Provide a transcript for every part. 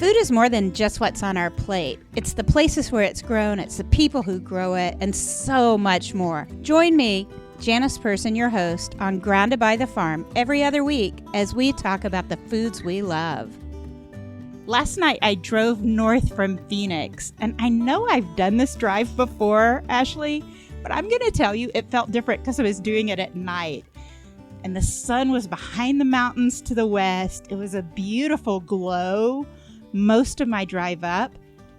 Food is more than just what's on our plate. It's the places where it's grown, it's the people who grow it, and so much more. Join me, Janice Person, your host, on Grounded by the Farm every other week as we talk about the foods we love. Last night I drove north from Phoenix, and I know I've done this drive before, Ashlee, but I'm going to tell you it felt different because I was doing it at night. And the sun was behind the mountains to the west. It was a beautiful glow. Most of my drive up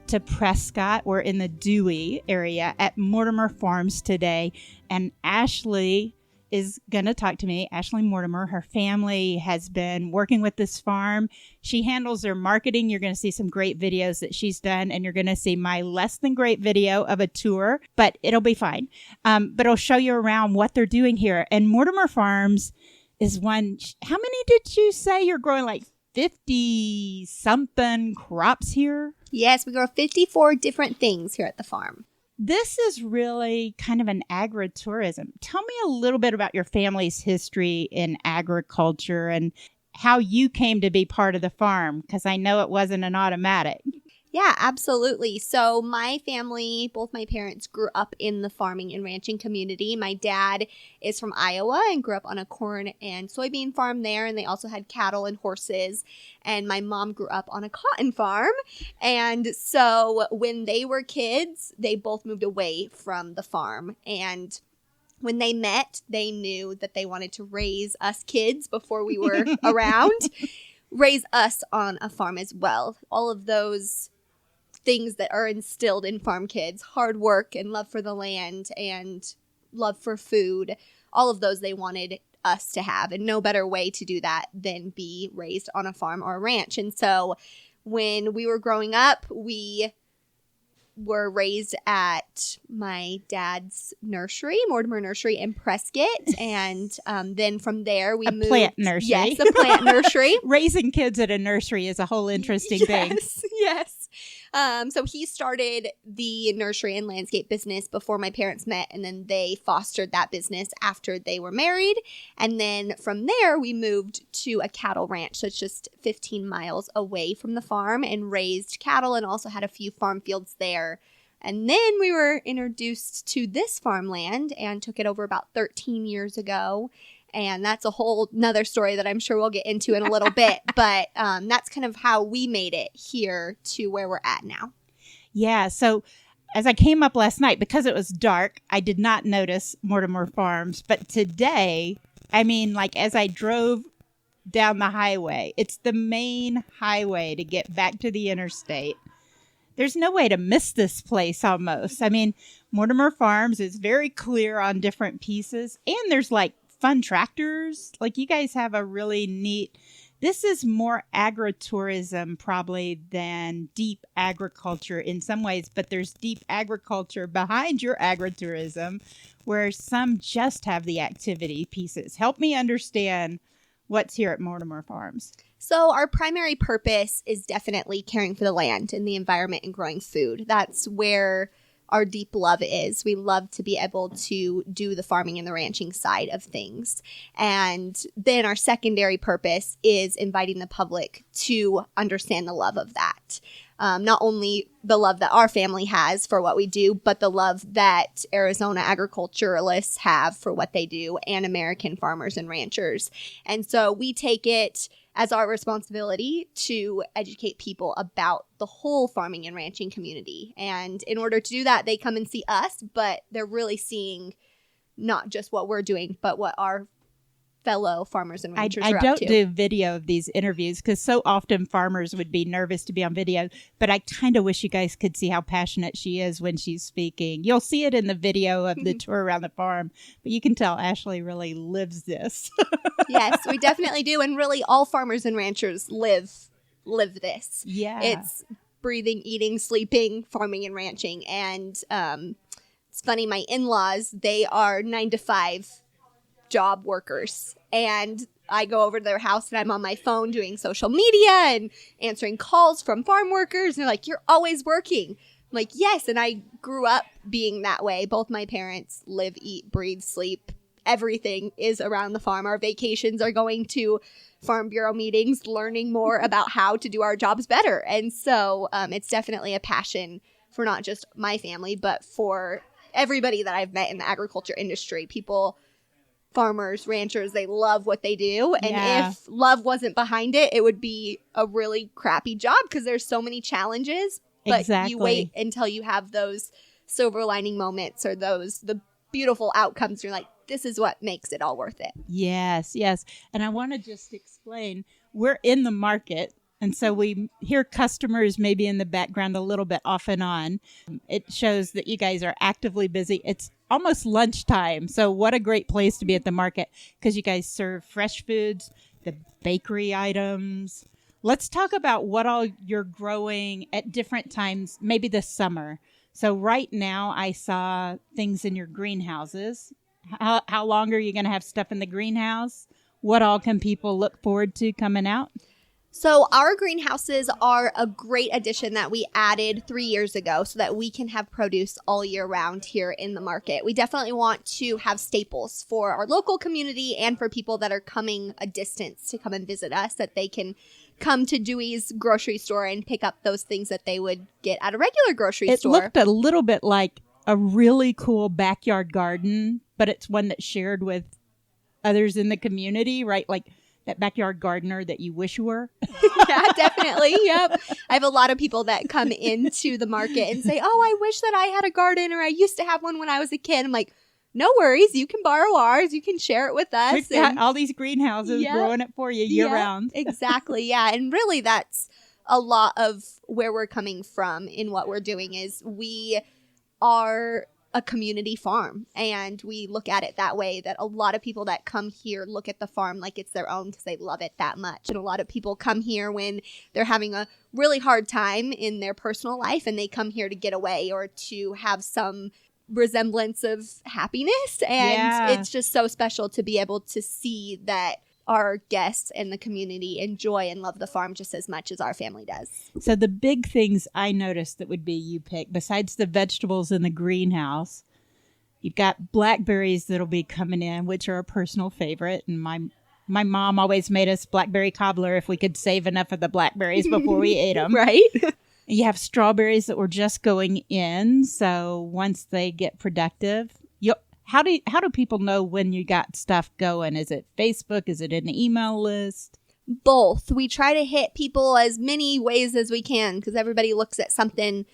to Prescott, we're in the Dewey area at Mortimer Farms today. And Ashlee is going to talk to me. Ashlee Mortimer, her family has been working with this farm. She handles their marketing. You're going to see some great videos that she's done, and you're going to see my less than great video of a tour, but it'll be fine. But I'll show you around what they're doing here. And Mortimer Farms is one. How many did you say you're growing? Like 50 something crops here? Yes, we grow 54 different things here at the farm. This is really kind of an agritourism. Tell me a little bit about your family's history in agriculture and how you came to be part of the farm, because I know it wasn't an automatic. Yeah, absolutely. So my family, both my parents grew up in the farming and ranching community. My dad is from Iowa and grew up on a corn and soybean farm there. And they also had cattle and horses. And my mom grew up on a cotton farm. And so when they were kids, they both moved away from the farm. And when they met, they knew that they wanted to raise us kids before we were around, raise us on a farm as well. All of those things that are instilled in farm kids, hard work and love for the land and love for food, all of those they wanted us to have. And no better way to do that than be raised on a farm or a ranch. And so when we were growing up, we were raised at my dad's nursery, Mortimer Nursery in Prescott. And then from there we moved. Plant nursery. Yes, a plant nursery. Raising kids at a nursery is a whole interesting thing. Yes. So he started the nursery and landscape business before my parents met, and then they fostered that business after they were married. And then from there, we moved to a cattle ranch. So it's just 15 miles away from the farm, and raised cattle and also had a few farm fields there. And then we were introduced to this farmland and took it over about 13 years ago. And that's a whole nother story that I'm sure we'll get into in a little bit. But that's kind of how we made it here to where we're at now. Yeah. So as I came up last night, because it was dark, I did not notice Mortimer Farms. But today, I mean, like as I drove down the highway, it's the main highway to get back to the interstate. There's no way to miss this place almost. I mean, Mortimer Farms is very clear on different pieces. And there's like fun tractors. Like you guys have a really neat, this is more agritourism probably than deep agriculture in some ways, but there's deep agriculture behind your agritourism where some just have the activity pieces. Help me understand what's here at Mortimer Farms. So our primary purpose is definitely caring for the land and the environment and growing food. That's where our deep love is. We love to be able to do the farming and the ranching side of things. And then our secondary purpose is inviting the public to understand the love of that. Not only the love that our family has for what we do, but the love that Arizona agriculturalists have for what they do and American farmers and ranchers. And so we take it as our responsibility to educate people about the whole farming and ranching community. And in order to do that, they come and see us, but they're really seeing not just what we're doing, but what our fellow farmers and ranchers are up to. I don't do video of these interviews because so often farmers would be nervous to be on video, but I kind of wish you guys could see how passionate she is when she's speaking. You'll see it in the video of the tour around the farm, but you can tell Ashlee really lives this. Yes, we definitely do. And really all farmers and ranchers live this. Yeah. It's breathing, eating, sleeping, farming and ranching. And it's funny, my in-laws, they are 9-to-5 job workers, and I go over to their house and I'm on my phone doing social media and answering calls from farm workers, and they're like, "You're always working." I'm like, yes, and I grew up being that way. Both my parents live, eat, breathe, sleep everything is around the farm. Our vacations are going to Farm Bureau meetings, learning more about how to do our jobs better. And so it's definitely a passion for not just my family, but for everybody that I've met in the agriculture industry. People, farmers, ranchers, they love what they do. And if love wasn't behind it, it would be a really crappy job because there's so many challenges. But you wait until you have those silver lining moments or the beautiful outcomes. You're like, this is what makes it all worth it. Yes. And I want to just explain, we're in the market. And so we hear customers maybe in the background a little bit off and on. It shows that you guys are actively busy. It's almost lunchtime. So what a great place to be at the market because you guys serve fresh foods, the bakery items. Let's talk about what all you're growing at different times, maybe this summer. So right now I saw things in your greenhouses. How long are you going to have stuff in the greenhouse? What all can people look forward to coming out? So our greenhouses are a great addition that we added 3 years ago so that we can have produce all year round here in the market. We definitely want to have staples for our local community and for people that are coming a distance to come and visit us, that they can come to Dewey's grocery store and pick up those things that they would get at a regular grocery store. It looked a little bit like a really cool backyard garden, but it's one that's shared with others in the community, right? Like that backyard gardener that you wish you were. Yeah, definitely. Yep. I have a lot of people that come into the market and say, oh, I wish that I had a garden, or I used to have one when I was a kid. I'm like, no worries. You can borrow ours. You can share it with us. We've got all these greenhouses growing it for you year round. Exactly. Yeah. And really that's a lot of where we're coming from in what we're doing is we are a community farm, and we look at it that way, that a lot of people that come here look at the farm like it's their own because they love it that much. And a lot of people come here when they're having a really hard time in their personal life, and they come here to get away or to have some resemblance of happiness. And it's just so special to be able to see that our guests and the community enjoy and love the farm just as much as our family does. So the big things I noticed that would be you pick, besides the vegetables in the greenhouse, you've got blackberries that'll be coming in, which are a personal favorite. And my mom always made us blackberry cobbler if we could save enough of the blackberries before we ate them. Right. You have strawberries that were just going in. So once they get productive, how do people know when you got stuff going? Is it Facebook? Is it an email list? Both. We try to hit people as many ways as we can because everybody looks at something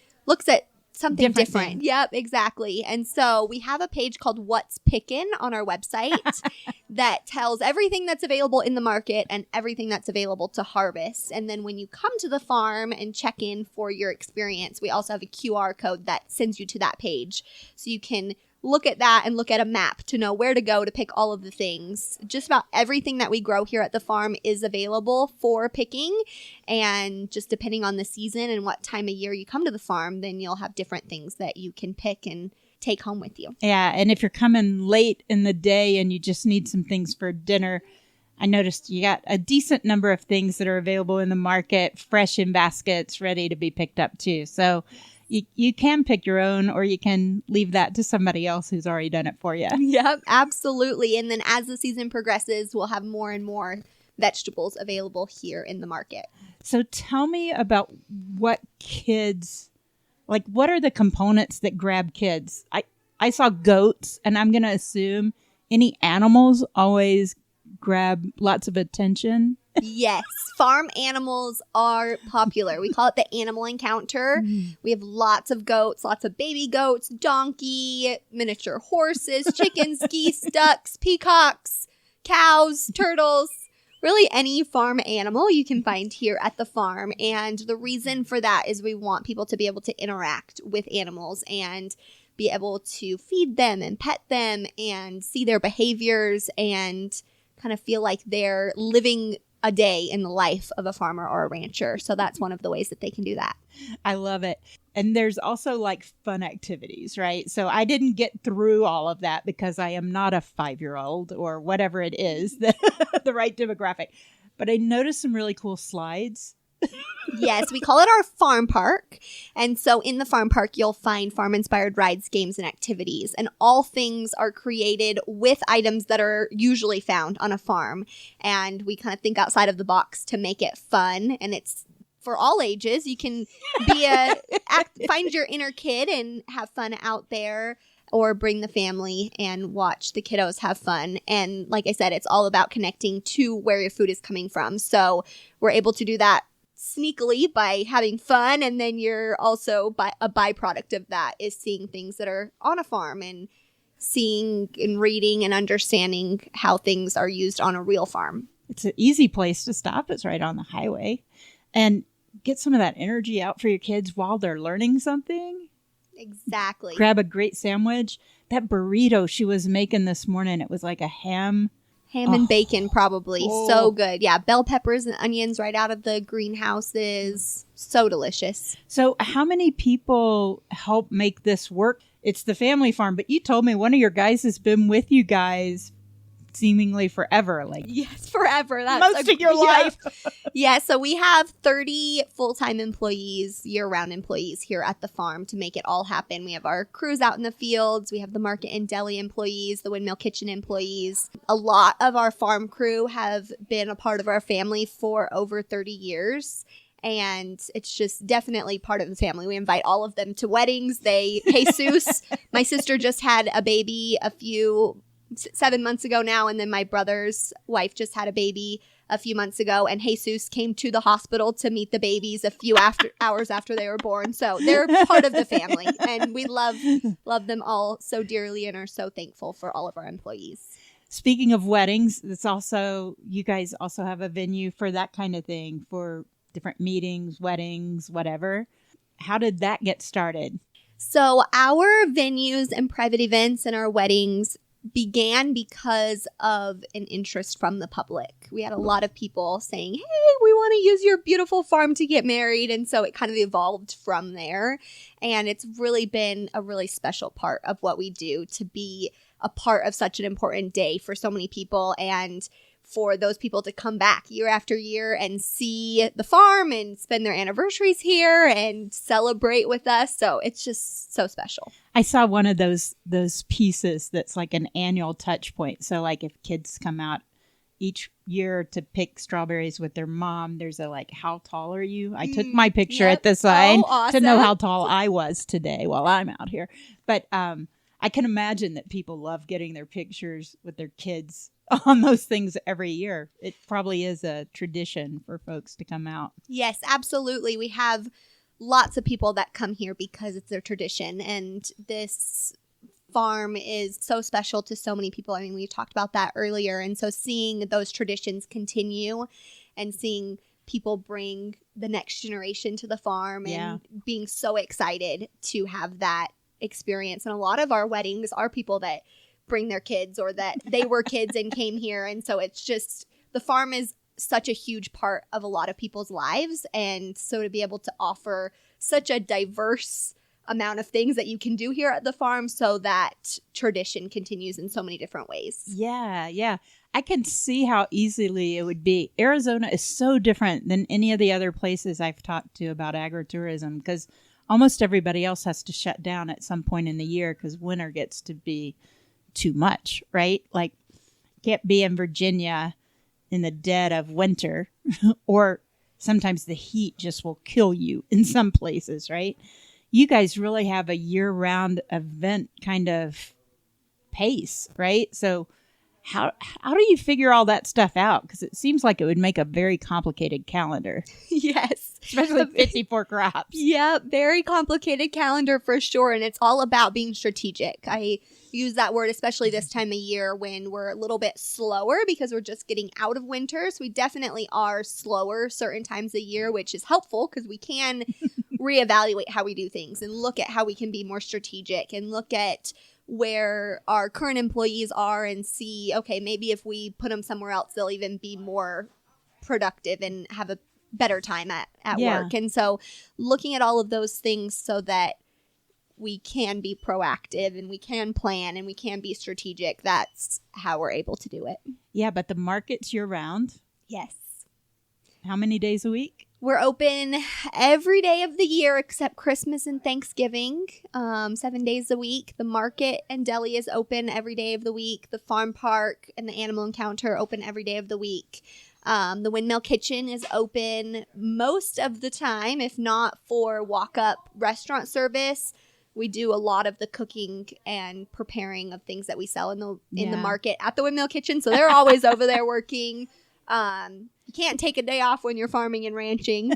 different. Yep, exactly. And so we have a page called What's Pickin' on our website that tells everything that's available in the market and everything that's available to harvest. And then when you come to the farm and check in for your experience, we also have a QR code that sends you to that page. So you can look at that and look at a map to know where to go to pick all of the things. Just about everything that we grow here at the farm is available for picking. And just depending on the season and what time of year you come to the farm, then you'll have different things that you can pick and take home with you. Yeah, and if you're coming late in the day and you just need some things for dinner, I noticed you got a decent number of things that are available in the market, fresh in baskets, ready to be picked up too. So you can pick your own, or you can leave that to somebody else who's already done it for you. Yep, absolutely. And then as the season progresses, we'll have more and more vegetables available here in the market. So tell me about what are the components that grab kids? I saw goats, and I'm going to assume any animals always grab lots of attention. Yes, farm animals are popular. We call it the animal encounter. We have lots of goats, lots of baby goats, donkey, miniature horses, chickens, geese, ducks, peacocks, cows, turtles. Really any farm animal you can find here at the farm. And the reason for that is we want people to be able to interact with animals and be able to feed them and pet them and see their behaviors and kind of feel like they're living a day in the life of a farmer or a rancher. So that's one of the ways that they can do that. I love it. And there's also like fun activities, right? So I didn't get through all of that because I am not a 5-year-old or whatever it is, the right demographic. But I noticed some really cool slides. Yes, we call it our farm park. And so in the farm park, you'll find farm-inspired rides, games, and activities. And all things are created with items that are usually found on a farm. And we kind of think outside of the box to make it fun. And it's for all ages. You can find your inner kid and have fun out there, or bring the family and watch the kiddos have fun. And like I said, it's all about connecting to where your food is coming from. So we're able to do that sneakily by having fun, and then you're also a byproduct of that is seeing things that are on a farm and seeing and reading and understanding how things are used on a real farm. It's an easy place to stop. It's right on the highway, and get some of that energy out for your kids while they're learning something. Exactly. Grab a great sandwich. That burrito she was making this morning, it was like a ham and bacon, probably. So good. Yeah, bell peppers and onions right out of the greenhouses. So delicious. So how many people help make this work? It's the family farm, but you told me one of your guys has been with you guys seemingly forever. Yes, forever. That's most of your life. Yeah, so we have 30 full-time employees, year-round employees here at the farm to make it all happen. We have our crews out in the fields. We have the market and deli employees, the Windmill Kitchen employees. A lot of our farm crew have been a part of our family for over 30 years. And it's just definitely part of the family. We invite all of them to weddings. Jesus, my sister just had a baby 7 months ago now, and then my brother's wife just had a baby a few months ago, and Jesus came to the hospital to meet the babies a few hours after they were born. So they're part of the family, and we love them all so dearly and are so thankful for all of our employees. Speaking of weddings, you guys also have a venue for that kind of thing, for different meetings, weddings, whatever. How did that get started? So our venues and private events and our weddings began because of an interest from the public. We had a lot of people saying, hey, we want to use your beautiful farm to get married. And so it kind of evolved from there. And it's really been a really special part of what we do to be a part of such an important day for so many people, and for those people to come back year after year and see the farm and spend their anniversaries here and celebrate with us. So it's just so special. I saw one of those pieces that's like an annual touch point. So like if kids come out each year to pick strawberries with their mom, there's a how tall are you? I took my picture at the sign to know how tall I was today while I'm out here. But I can imagine that people love getting their pictures with their kids on those things every year. It probably is a tradition for folks to come out. Yes, absolutely. We have lots of people that come here because it's their tradition, and this farm is so special to so many people. I mean, we talked about that earlier, and so seeing those traditions continue and seeing people bring the next generation to the farm and being so excited to have that experience. And a lot of our weddings are people that bring their kids, or that they were kids and came here. And so it's just, the farm is such a huge part of a lot of people's lives. And so to be able to offer such a diverse amount of things that you can do here at the farm, so that tradition continues in so many different ways. Yeah. I can see how easily it would be. Arizona is so different than any of the other places I've talked to about agritourism, because almost everybody else has to shut down at some point in the year because winter gets to be too much, right? Like, can't be in Virginia in the dead of winter, or sometimes the heat just will kill you in some places, right? You guys really have a year-round event kind of pace, right? So how do you figure all that stuff out? Because it seems like it would make a very complicated calendar. Yes. Especially 54 crops. Yeah, very complicated calendar for sure. And it's all about being strategic. I use that word especially this time of year when we're a little bit slower because we're just getting out of winter. So we definitely are slower certain times of year, which is helpful because we can reevaluate how we do things and look at how we can be more strategic and look at where our current employees are and see, okay, maybe if we put them somewhere else, they'll even be more productive and have a better time at work. And so looking at all of those things so that we can be proactive and we can plan and we can be strategic, that's how we're able to do it. Yeah, but the market's year round. Yes. How many days a week? We're open every day of the year except Christmas and Thanksgiving, 7 days a week. The market and deli is open every day of the week. The farm park and the animal encounter open every day of the week. The Windmill Kitchen is open most of the time, if not for walk-up restaurant service. We do a lot of the cooking and preparing of things that we sell in the market at the Windmill Kitchen, so they're always over there working. You can't take a day off when you're farming and ranching.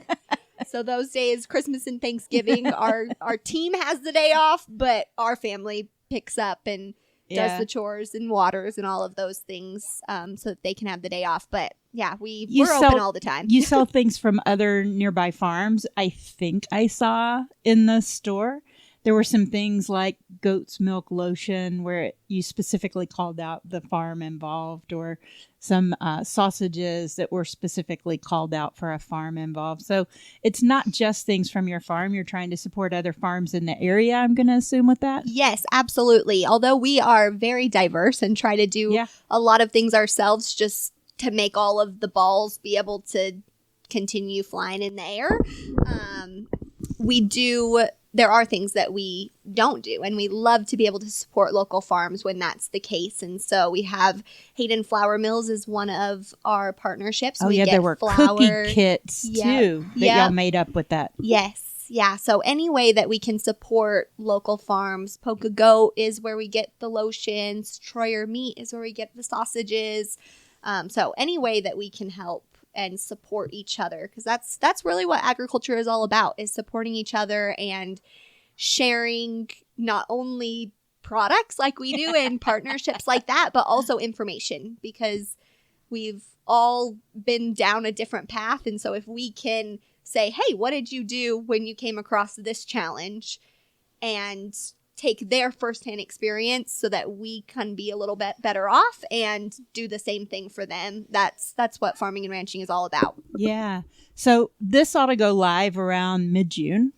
So those days, Christmas and Thanksgiving, our team has the day off, but our family picks up and does the chores and waters and all of those things so that they can have the day off. But yeah, we're open all the time. You sell things from other nearby farms. I think I saw in the store. There were some things like goat's milk lotion where you specifically called out the farm involved, or some sausages that were specifically called out for a farm involved. So it's not just things from your farm. You're trying to support other farms in the area, I'm going to assume, with that? Yes, absolutely. Although we are very diverse and try to do a lot of things ourselves just to make all of the balls be able to continue flying in the air. There are things that we don't do, and we love to be able to support local farms when that's the case. And so we have Hayden Flour Mills is one of our partnerships. There were cookie kits too that y'all made up with that. Yes. Yeah. So any way that we can support local farms, Polka Goat is where we get the lotions. Troyer Meat is where we get the sausages. So any way that we can help and support each other, because that's really what agriculture is all about, is supporting each other and sharing not only products like we do and partnerships like that, but also information, because we've all been down a different path. And so if we can say, hey, what did you do when you came across this challenge, and take their firsthand experience so that we can be a little bit better off and do the same thing for them. That's what farming and ranching is all about. Yeah. So this ought to go live around mid-June.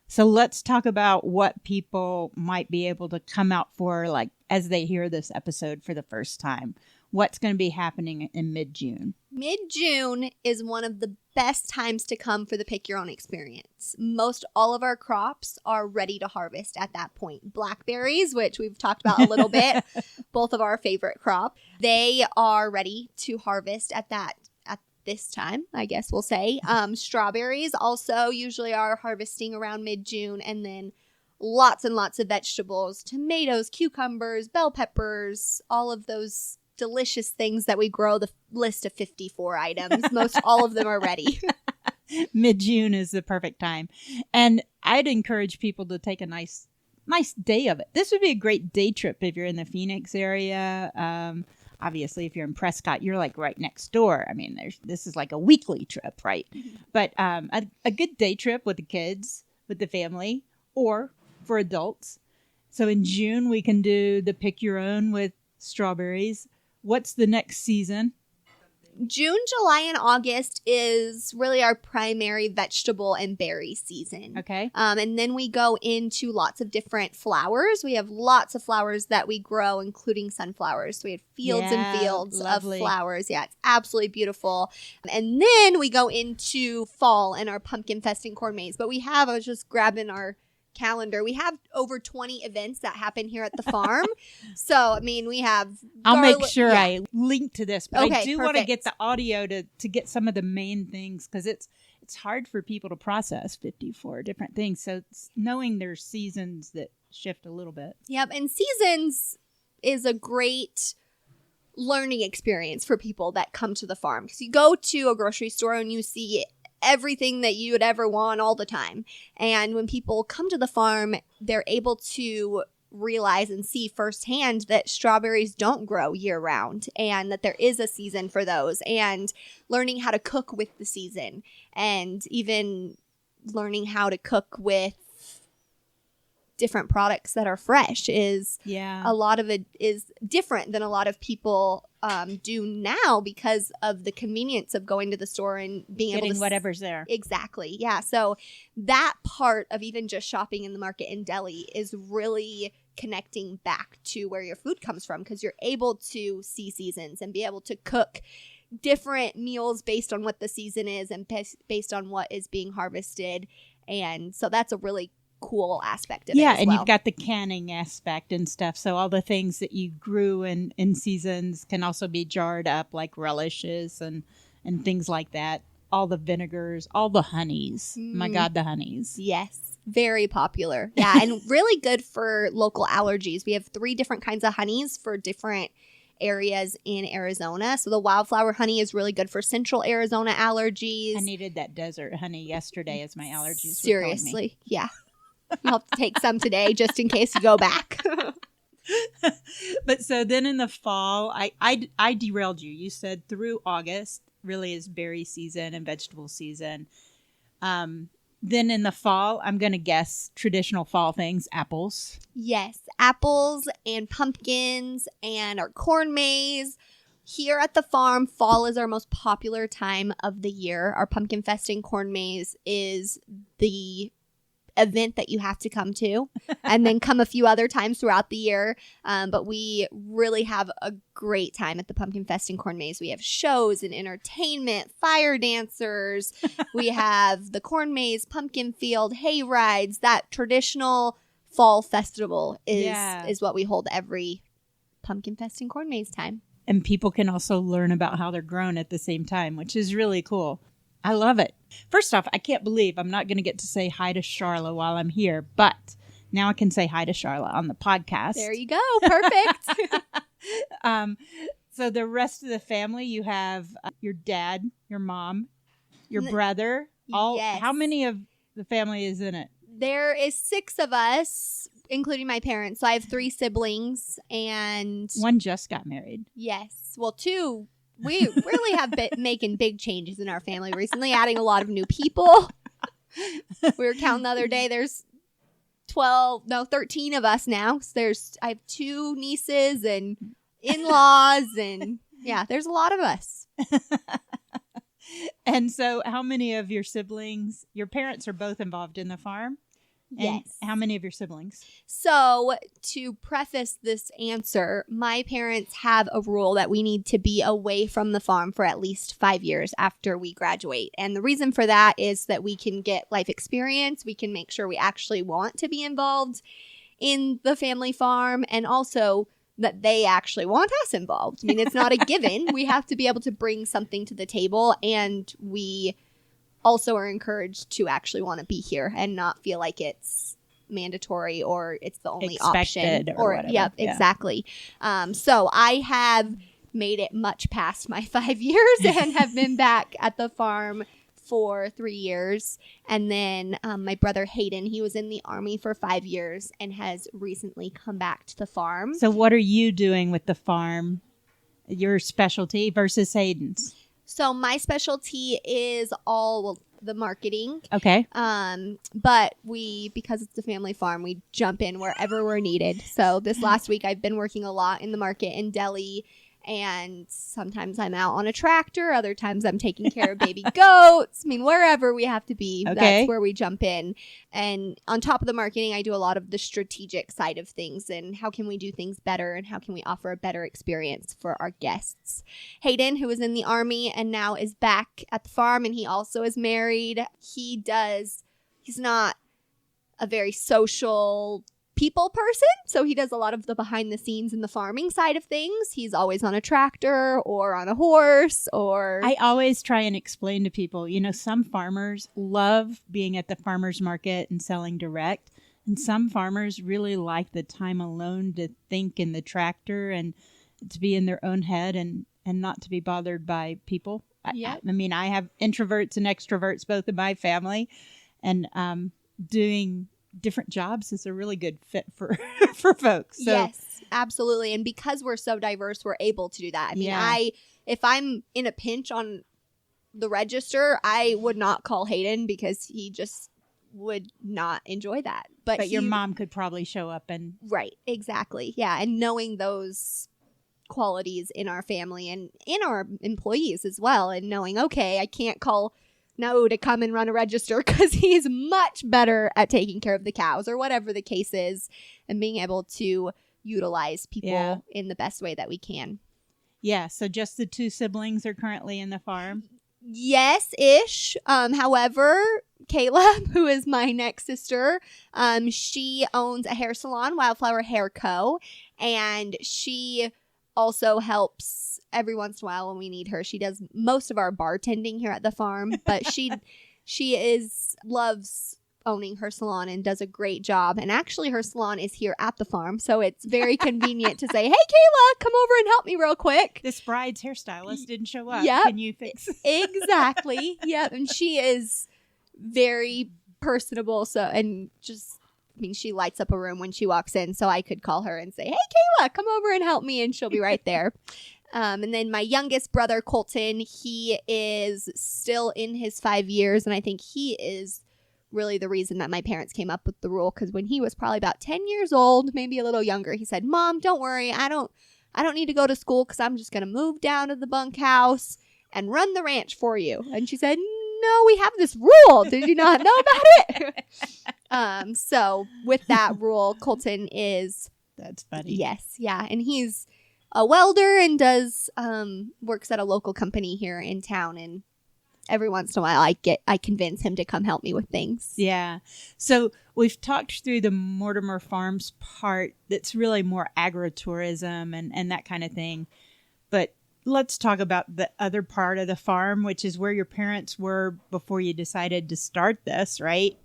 So let's talk about what people might be able to come out for, like, as they hear this episode for the first time. What's going to be happening in mid-June? Mid-June is one of the best times to come for the pick your own experience. Most all of our crops are ready to harvest at that point. Blackberries, which we've talked about a little bit, both of our favorite crop, they are ready to harvest at this time, I guess we'll say. Strawberries also usually are harvesting around mid-June, and then lots and lots of vegetables, tomatoes, cucumbers, bell peppers, all of those delicious things that we grow, the list of 54 items. Most all of them are ready. Mid-June is the perfect time. And I'd encourage people to take a nice day of it. This would be a great day trip if you're in the Phoenix area. Obviously, if you're in Prescott, you're like right next door. I mean, this is like a weekly trip, right? Mm-hmm. But a good day trip with the kids, with the family, or for adults. So in June, we can do the pick your own with strawberries. What's the next season? June, July, and August is really our primary vegetable and berry season. Okay. And then we go into lots of different flowers. We have lots of flowers that we grow, including sunflowers. So we have fields and fields of flowers. Yeah, it's absolutely beautiful. And then we go into fall and our pumpkin fest and corn maze. But I was just grabbing our calendar. We have over 20 events that happen here at the farm. So, I mean, we have... I'll make sure I link to this, but okay, I do want to get the audio to get some of the main things, because it's hard for people to process 54 different things. So knowing there's seasons that shift a little bit. Yep. And seasons is a great learning experience for people that come to the farm, because you go to a grocery store and you see everything that you would ever want all the time. And when people come to the farm, they're able to realize and see firsthand that strawberries don't grow year round, and that there is a season for those, and learning how to cook with the season, and even learning how to cook with different products that are fresh is a lot of it is different than a lot of people do now, because of the convenience of going to the store and being able to whatever's there. Exactly. Yeah. So that part of even just shopping in the market and deli is really connecting back to where your food comes from, because you're able to see seasons and be able to cook different meals based on what the season is and based on what is being harvested. And so that's a really cool aspect of it as and well. you've got the canning aspect and stuff. So all the things that you grew in seasons can also be jarred up, like relishes and things like that. All the vinegars, all the honeys. My God, the honeys. Yes, very popular. Yeah, and really good for local allergies. We have 3 different kinds of honeys for different areas in Arizona. So the wildflower honey is really good for central Arizona allergies. I needed that desert honey yesterday as my allergies Seriously, were killing me. yeah. You'll have to take some today just in case you go back. But so then in the fall, I derailed you. You said through August really is berry season and vegetable season. Then in the fall, I'm going to guess traditional fall things, apples. Yes, apples and pumpkins and our corn maze. Here at the farm, fall is our most popular time of the year. Our pumpkin fest and corn maze is the event that you have to come to, and then come a few other times throughout the year. But we really have a great time at the Pumpkin Fest and Corn Maze. We have shows and entertainment, fire dancers. We have the Corn Maze, Pumpkin Field, hay rides. That traditional fall festival is what we hold every Pumpkin Fest and Corn Maze time. And people can also learn about how they're grown at the same time, which is really cool. I love it. First off, I can't believe I'm not going to get to say hi to Charla while I'm here, but now I can say hi to Charla on the podcast. There you go. Perfect. So the rest of the family, you have your dad, your mom, your brother. Yes. How many of the family is in it? There is 6 of us, including my parents. So I have 3 siblings, and one just got married. Yes. Well, 2. We really have been making big changes in our family recently, adding a lot of new people. We were counting the other day. There's 13 of us now. So I have 2 nieces and in-laws, and yeah, there's a lot of us. And so how many of your siblings, your parents are both involved in the farm? And yes. how many of your siblings? So to preface this answer, my parents have a rule that we need to be away from the farm for at least 5 years after we graduate. And the reason for that is that we can get life experience. We can make sure we actually want to be involved in the family farm, and also that they actually want us involved. I mean, it's not a given. We have to be able to bring something to the table, and we also are encouraged to actually want to be here and not feel like it's mandatory or it's the only expected option. Or whatever. Yep, Yeah. Exactly. So I have made it much past my 5 years and have been back at the farm for 3 years. And then my brother Hayden, he was in the Army for 5 years and has recently come back to the farm. So what are you doing with the farm, your specialty versus Hayden's? So my specialty is all the marketing. Okay. But because it's a family farm, we jump in wherever we're needed. So this last week I've been working a lot in the market in Deli, and sometimes I'm out on a tractor. Other times I'm taking care of baby goats. I mean, wherever we have to be, That's where we jump in. And on top of the marketing, I do a lot of the strategic side of things, and how can we do things better, and how can we offer a better experience for our guests. Hayden, who is in the Army and now is back at the farm, and he also is married. He's not a very social people person, so he does a lot of the behind the scenes in the farming side of things. He's always on a tractor or on a horse, or I always try and explain to people, some farmers love being at the farmers market and selling direct, and some farmers really like the time alone to think in the tractor and to be in their own head and not to be bothered by people. Yeah. I mean, I have introverts and extroverts both in my family, and doing different jobs is a really good fit for folks. So. Yes, absolutely. And because we're so diverse, we're able to do that. I mean, if I'm in a pinch on the register, I would not call Hayden because he just would not enjoy that. But your mom could probably show up and... Right, exactly. Yeah, and knowing those qualities in our family and in our employees as well, and knowing, okay, I can't call No to come and run a register because he's much better at taking care of the cows or whatever the case is, and being able to utilize people in the best way that we can. Yeah, so just the two siblings are currently in the farm? Yes-ish. However, Kayla, who is my next sister, she owns a hair salon, Wildflower Hair Co., and she also helps every once in a while when we need her. She does most of our bartending here at the farm, but she loves owning her salon and does a great job. And actually her salon is here at the farm, so it's very convenient to say, hey Kayla, come over and help me real quick. This bride's hairstylist didn't show up. Yep. Can you fix it? Exactly. Yep. And she is very personable, she lights up a room when she walks in, so I could call her and say, hey Kayla, come over and help me, and she'll be right there. And then my youngest brother Colton, he is still in his 5 years, and I think he is really the reason that my parents came up with the rule, because when he was probably about 10 years old, maybe a little younger, he said, Mom, don't worry, I don't need to go to school because I'm just going to move down to the bunkhouse and run the ranch for you. And she said, no, we have this rule. Did you not know about it? So with that rule, Colton is... That's funny. Yes, yeah. And he's a welder and does works at a local company here in town, and every once in a while I convince him to come help me with things. Yeah. So we've talked through the Mortimer Farms part that's really more agritourism and that kind of thing. But let's talk about the other part of the farm, which is where your parents were before you decided to start this, right?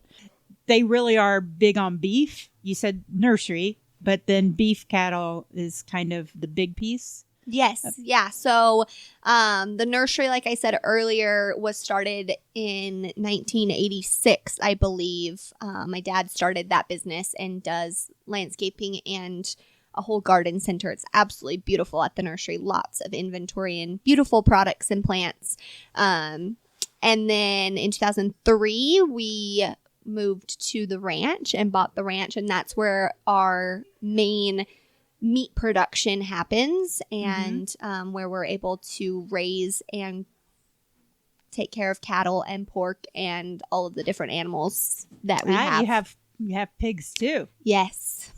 They really are big on beef. You said nursery, but then beef cattle is kind of the big piece. Yes. Yeah. So the nursery, like I said earlier, was started in 1986, I believe. My dad started that business and does landscaping and a whole garden center. It's absolutely beautiful at the nursery. Lots of inventory and beautiful products and plants. And then in 2003, we moved to the ranch and bought the ranch. And that's where our main meat production happens, and where we're able to raise and take care of cattle and pork and all of the different animals that we have. You have pigs too. Yes.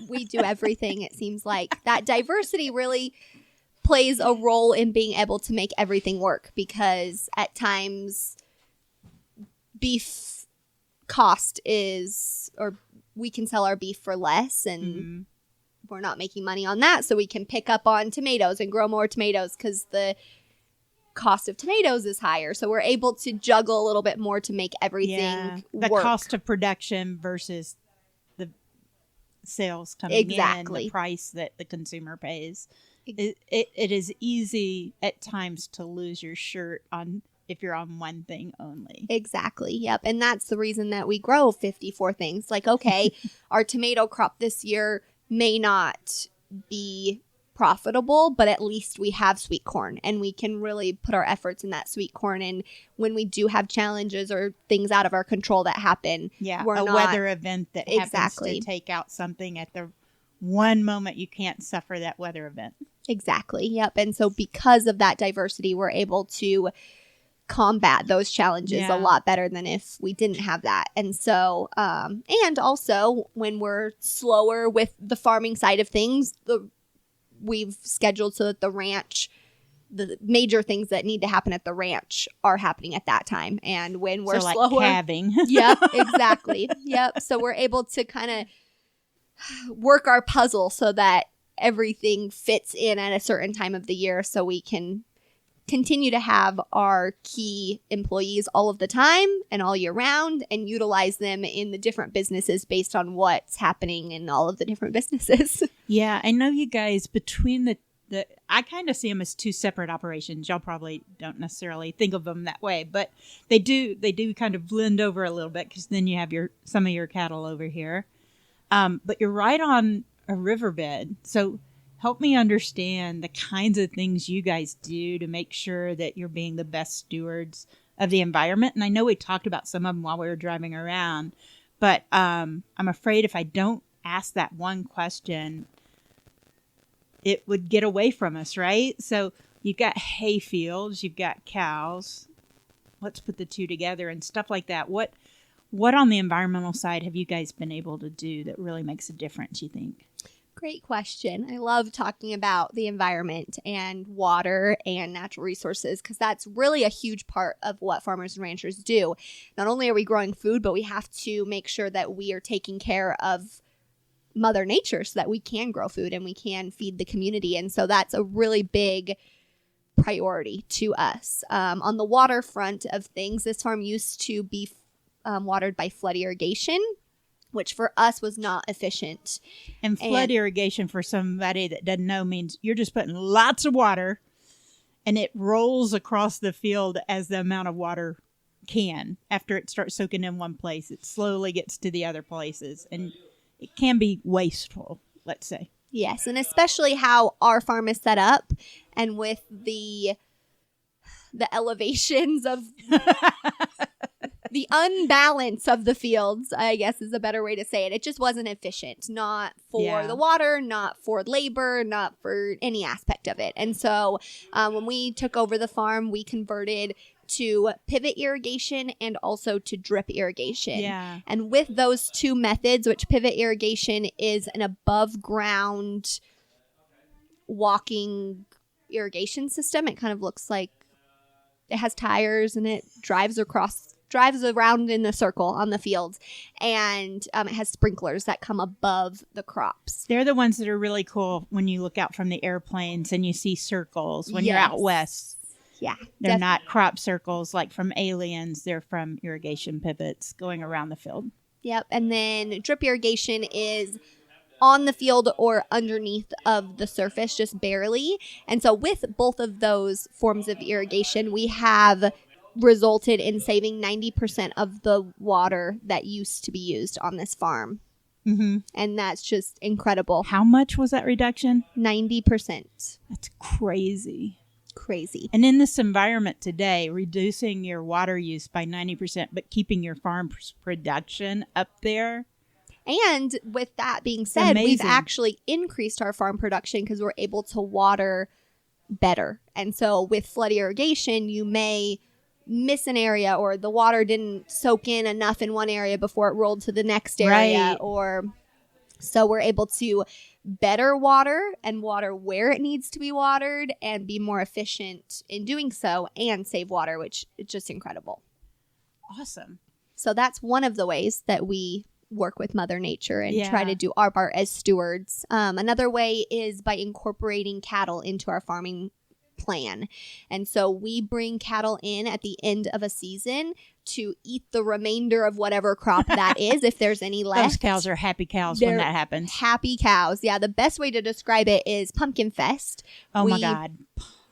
We do everything, it seems like. That diversity really plays a role in being able to make everything work, because at times beef cost is, or we can sell our beef for less, and we're not making money on that, so we can pick up on tomatoes and grow more tomatoes because the cost of tomatoes is higher. So we're able to juggle a little bit more to make everything the work. cost of production versus the sales coming in, the price that the consumer pays. It is easy at times to lose your shirt on if you're on one thing only. Exactly. Yep. And that's the reason that we grow 54 things. Like, okay, our tomato crop this year may not be profitable, but at least we have sweet corn, and we can really put our efforts in that sweet corn. And when we do have challenges or things out of our control that happen, weather event that happens to take out something at the one moment you can't suffer that weather event. Exactly. Yep. And so because of that diversity, we're able to combat those challenges a lot better than if we didn't have that. And so and also when we're slower with the farming side of things, we've scheduled so that the ranch, the major things that need to happen at the ranch are happening at that time. And when we're like slower, calving. Yep, exactly. Yep. So we're able to kind of work our puzzle so that everything fits in at a certain time of the year, so we can continue to have our key employees all of the time and all year round, and utilize them in the different businesses based on what's happening in all of the different businesses. Yeah, I know you guys, between the I kind of see them as two separate operations. Y'all probably don't necessarily think of them that way, but they do kind of blend over a little bit, because then you have some of your cattle over here. But you're right on a riverbed, so help me understand the kinds of things you guys do to make sure that you're being the best stewards of the environment. And I know we talked about some of them while we were driving around, but I'm afraid if I don't ask that one question, it would get away from us, right? So you've got hay fields, you've got cows. Let's put the two together and stuff like that. What on the environmental side have you guys been able to do that really makes a difference, you think? Great question. I love talking about the environment and water and natural resources because that's really a huge part of what farmers and ranchers do. Not only are we growing food, but we have to make sure that we are taking care of Mother Nature so that we can grow food and we can feed the community. And so that's a really big priority to us. On the waterfront of things, this farm used to be watered by flood irrigation, which for us was not efficient. And flood irrigation, for somebody that doesn't know, means you're just putting lots of water and it rolls across the field as the amount of water can. After it starts soaking in one place, it slowly gets to the other places. And it can be wasteful, let's say. Yes, and especially how our farm is set up and with the elevations of the unbalance of the fields, I guess is a better way to say it. It just wasn't efficient, not for the water, not for labor, not for any aspect of it. And so when we took over the farm, we converted to pivot irrigation and also to drip irrigation. Yeah. And with those two methods, which pivot irrigation is an above ground walking irrigation system, it kind of looks like it has tires and it drives around in a circle on the fields, and it has sprinklers that come above the crops. They're the ones that are really cool when you look out from the airplanes and you see circles when you're out west. Yeah. They're not crop circles like from Aliens. They're from irrigation pivots going around the field. Yep. And then drip irrigation is on the field or underneath of the surface, just barely. And so with both of those forms of irrigation, we have resulted in saving 90% of the water that used to be used on this farm. Mm-hmm. And that's just incredible. How much was that reduction? 90%. That's crazy. Crazy. And in this environment today, reducing your water use by 90%, but keeping your farm's production up there. And with that being said, we've actually increased our farm production because we're able to water better. And so with flood irrigation, you may miss an area or the water didn't soak in enough in one area before it rolled to the next area. Right. So we're able to better water and water where it needs to be watered and be more efficient in doing so and save water, which is just incredible. Awesome. So that's one of the ways that we work with Mother Nature and try to do our part as stewards. Another way is by incorporating cattle into our farming plan. And so we bring cattle in at the end of a season to eat the remainder of whatever crop that is, if there's any left. Those cows are happy cows when that happens. Happy cows. Yeah, the best way to describe it is Pumpkin Fest. Oh my God.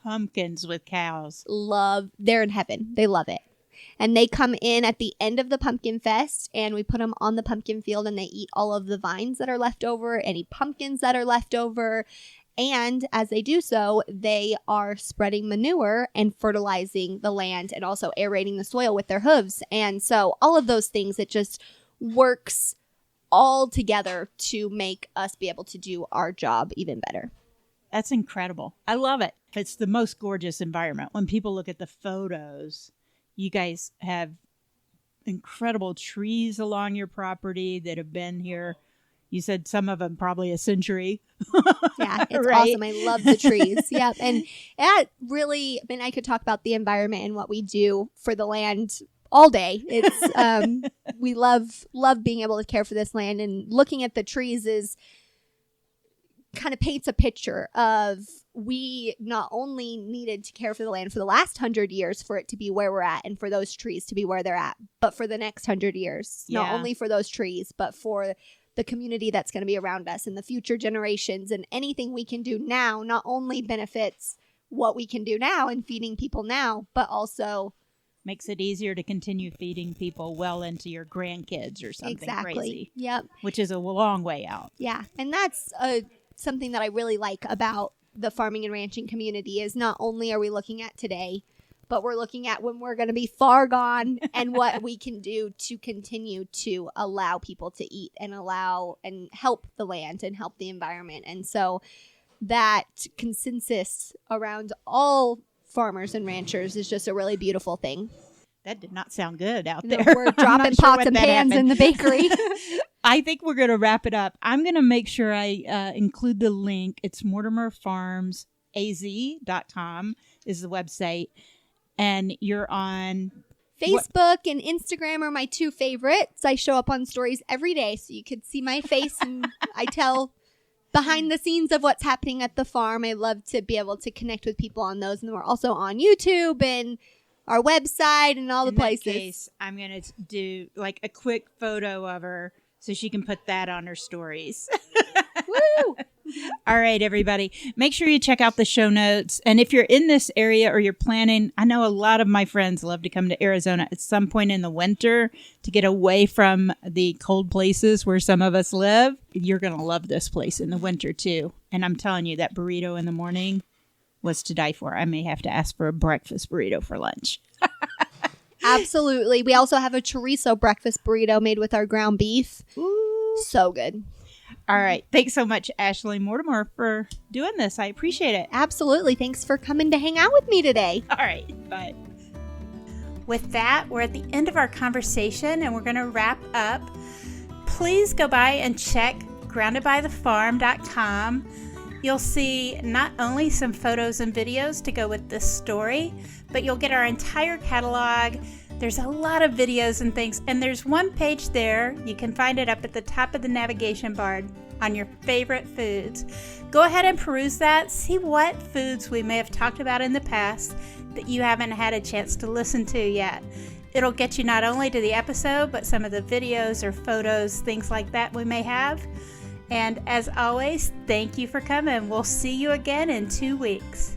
Pumpkins with cows. They're in heaven. They love it. And they come in at the end of the Pumpkin Fest, and we put them on the pumpkin field, and they eat all of the vines that are left over, any pumpkins that are left over. And as they do so, they are spreading manure and fertilizing the land and also aerating the soil with their hooves. And so all of those things, it just works all together to make us be able to do our job even better. That's incredible. I love it. It's the most gorgeous environment. When people look at the photos, you guys have incredible trees along your property that have been here. You said some of them probably a century. Yeah, it's awesome. I love the trees. Yep. And that really, I could talk about the environment and what we do for the land all day. It's we love being able to care for this land, and looking at the trees is kind of paints a picture of we not only needed to care for the land for the last 100 years for it to be where we're at and for those trees to be where they're at, but for the next 100 years, not only for those trees, but for the community that's going to be around us and the future generations. And anything we can do now not only benefits what we can do now and feeding people now, but also makes it easier to continue feeding people well into your grandkids or something crazy. Yep. Which is a long way out. Yeah. And that's something that I really like about the farming and ranching community is not only are we looking at today, but we're looking at when we're going to be far gone and what we can do to continue to allow people to eat and allow and help the land and help the environment. And so that consensus around all farmers and ranchers is just a really beautiful thing. That did not sound good out No, there. we're dropping pots and pans in the bakery. I think we're going to wrap it up. I'm going to make sure I include the link. It's mortimerfarmsaz.com is the website. And you're on Facebook and Instagram are my two favorites. I show up on stories every day so you could see my face and I tell behind the scenes of what's happening at the farm. I love to be able to connect with people on those. And we're also on YouTube and our website and all the places. In that case, I'm going to do like a quick photo of her so she can put that on her stories. Woo! All right, everybody. Make sure you check out the show notes. And if you're in this area or you're planning, I know a lot of my friends love to come to Arizona at some point in the winter to get away from the cold places where some of us live. You're going to love this place in the winter, too. And I'm telling you, that burrito in the morning was to die for. I may have to ask for a breakfast burrito for lunch. Absolutely. We also have a chorizo breakfast burrito made with our ground beef. Ooh. So good. All right. Thanks so much, Ashlee Mortimer, for doing this. I appreciate it. Absolutely. Thanks for coming to hang out with me today. All right. Bye. With that, we're at the end of our conversation and we're going to wrap up. Please go by and check groundedbythefarm.com. You'll see not only some photos and videos to go with this story, but you'll get our entire catalog. There's a lot of videos and things, and there's one page there. You can find it up at the top of the navigation bar on your favorite foods. Go ahead and peruse that. See what foods we may have talked about in the past that you haven't had a chance to listen to yet. It'll get you not only to the episode, but some of the videos or photos, things like that we may have. And as always, thank you for coming. We'll see you again in 2 weeks.